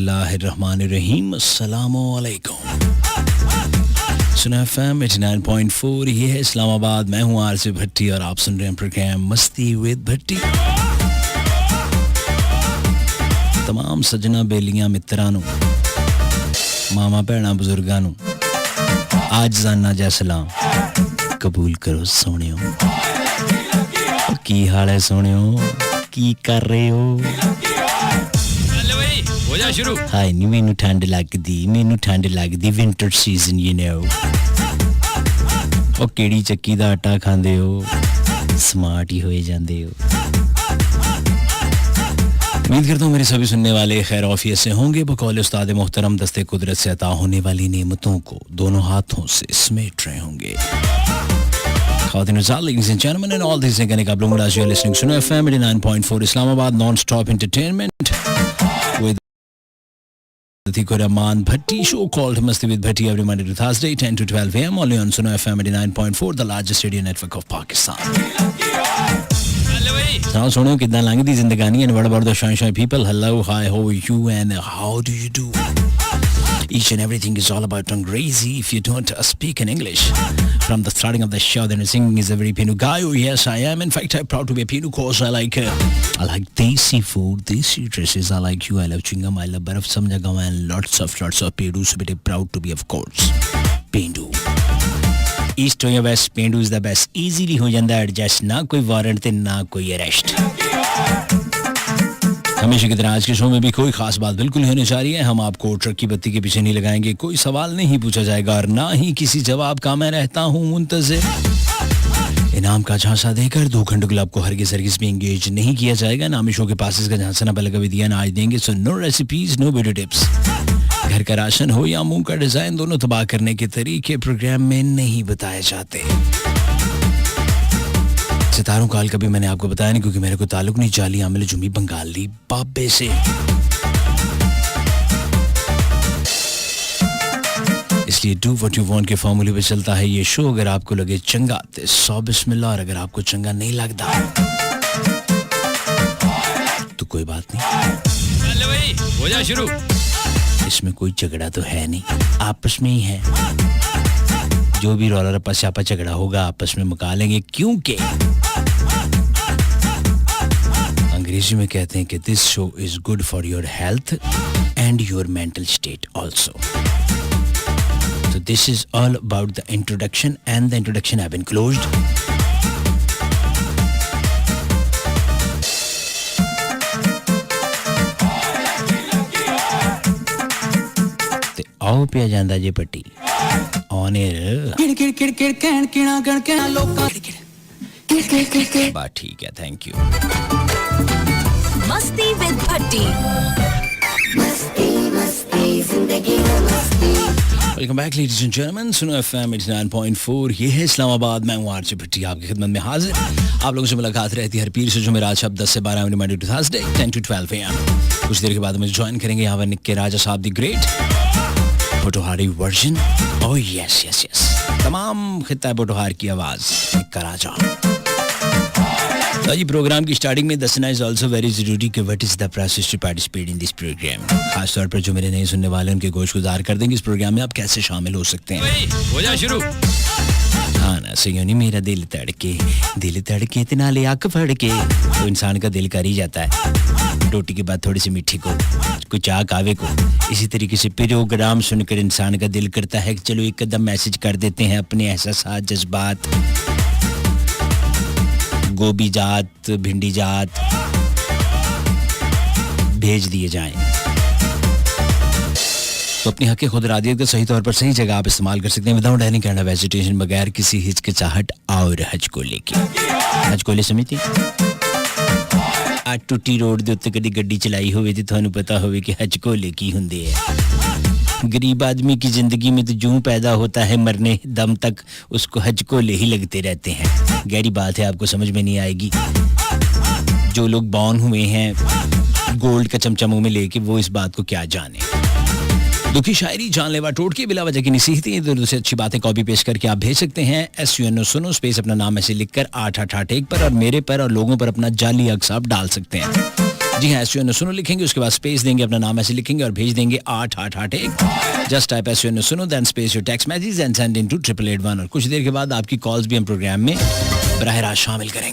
बिस्मिल्लाहिर्रहमानिर्रहीम, अस्सलामु अलैकुम। सुना एफएम 89.4, ये है इस्लामाबाद। मैं हूँ आरजे भट्टी और आप सुन रहे हैं प्रोग्राम मस्ती विद भट्टी। तमाम सजना बेलियां मित्रां नूं, मामा भैणां बुजुर्गां नूं आज जाना जै सलाम कबूल करो सोहणियो। की हाल है सोहणियो, की कर रहे हो? हो जा शुरू। हाय नी मैनू ठंड लगदी विंटर सीजन यू नो। ओ केड़ी चक्की दा आटा खांदे हो, स्मार्ट ही होए जांदे हो। उम्मीद करता हूँ मेरे सभी सुनने वाले खैर औफियत से होंगे। बकौल उस्ताद मोहतरम दस्ते कुदरत से अता होने वाली नेमतों को दोनों हाथों से समेट रहे होंगे। Ladies and gentlemen, and all these again, as you are listening to FM 89.4 Islamabad non-stop entertainment with Atikur Rahman Bhatti, show called Masti with Bhatti every Monday to Thursday 10 to 12 a.m. only on Suno FM 89.4, the largest radio network of Pakistan. Now सुनो कितना लंघदी जिंदगानी and what about the shy people? Hello, hi, how are you and how do you do? Each and everything is all about tongue crazy. If you don't speak in English from the starting of the show, then singing is a very Pinu guy. Oh yes, I am. In fact, I'm proud to be a Pinu cause I like desi food, desi dresses. I like you. I love chingam. I love barf. Some jagah and lots of Pindu. So be proud to be, of course, Pindu. East or West, Pindu is the best. Easily हो जाता है adjust. ना कोई warrant ते ना कोई arrest. हमेशा की तरह आज के शो में भी कोई खास बात बिल्कुल होने जा रही है। हम आपको ट्रक की बत्ती के पीछे नहीं लगाएंगे, कोई सवाल नहीं पूछा जाएगा और ना ही किसी जवाब का मैं रहता हूँ मुंतज़िर। इनाम का झांसा देकर 2 घंटे गुलाब को हरगिज़ में एंगेज नहीं किया जाएगा। नामी शो के पास इसका झांसा ना पहले कभी दिया ना आज देंगे। So no recipes, no video tips. घर का राशन हो या मुंह का डिजाइन, दोनों तबाह करने के तरीके प्रोग्राम में नहीं बताए जाते। सितारों का हाल कभी मैंने आपको बताया नहीं क्योंकि मेरे को ताल्लुक नहीं जाली आमिल जुमी बंगाली बाबे से। इसलिए डू व्हाट यू वांट के फॉर्मूले पे चलता है ये शो। अगर आपको लगे चंगा तो 100 बिस्मिल्लाह, और अगर आपको चंगा नहीं लगता तो कोई बात नहीं। चलो भाई हो जा शुरू। इसमें कोई झगड़ा तो है नहीं, आपस में ही है। जो भी रौला रप्पा स्यापा झगड़ा होगा आपस में मुका लेंगे, क्योंकि अंग्रेजी में कहते हैं कि this show is good for your health and your mental state also. So this is all about the introduction and the introduction have been closed. ते आओ पे जांदा जे पट्टी on air. बात ठीक है, थैंक यू। मस्ती with Bhatti. Welcome back ladies and gentleman, सुनो एफएम 89.4, ये है इस्लामाबाद। मैं हूँ आरजे भट्टी आपकी खिदमत में हाजिर। आप लोगों से मुलाकात रहती है हर पीर से जुमेरात शब 10 से 12 Monday to Thursday 10 to 12 AM। कुछ देर के बाद मुझे ज्वाइन करेंगे यहाँ पर Nikke Raja Sahab the great Potohari version. Oh yes yes yes, तमाम खित्ता पोटोहार की आवाज़ निक्का राजा। तो जी प्रोग्राम की स्टार्टिंग में दसना इज ऑल्सो वेरी जरूरी कि what is the process to participate in this program. खासतौर पर जो मेरे नए सुनने वाले उनके गोश गुजार कर देंगे इस प्रोग्राम में आप कैसे शामिल हो सकते हैं। हो जा शुरू। हाँ ना सही नहीं, मेरा दिल तड़के इतना ले आँख फड़ के, तो इंसान का दिल कर ही जाता है। रोटी के बाद थोड़ी सी मीठी को, कुछ चाह कावे को। इसी तरीके से प्रोग्राम सुनकर इंसान का दिल करता है कि चलो एक कदम मैसेज कर देते हैं अपने एहसास जज्बात, गोभी जात भिंडी जात भेज दिए जाएं। तो अपनी हक खुद रादियत का सही तौर पर सही जगह आप इस्तेमाल कर सकते हैं without any kind of hesitation, बगैर किसी हिचकिचाहट और हज को लेके। हज को ले समिति आज टुट्टी रोड दे उत्ते कदी गड्डी चलाई होवे ते थानू पता होवे कि हज को ले की हुंदे है। गरीब आदमी की जिंदगी में तो जूं पैदा होता है मरने दम तक उसको हज को ले ही लगते रहते हैं। गहरी बात है, आपको समझ में नहीं आएगी। जो लोग बॉर्न हुए हैं गोल्ड का चमचा मुंह में लेके, वो इस बात को क्या जाने। दुखी शायरी जानलेवा टोटके बिला वजह की नसीहतें इधर से अच्छी बातें कॉपी पेश करके आप भेज सकते हैं SUNO सुनो स्पेस अपना नाम ऐसे लिखकर 8881 पर और मेरे पर और लोगों पर अपना जाली अक्स आप डाल सकते हैं। जी हाँ, SUNO सुनो लिखेंगे, उसके बाद स्पेस देंगे, अपना नाम ऐसे लिखेंगे और भेज देंगे 8881। जस्ट टाइप SUNO सुनो then space your text message and send in to 8881 और कुछ देर के बाद आपकी कॉल्स भी हम प्रोग्राम में बराह रास्त शामिल करेंगे।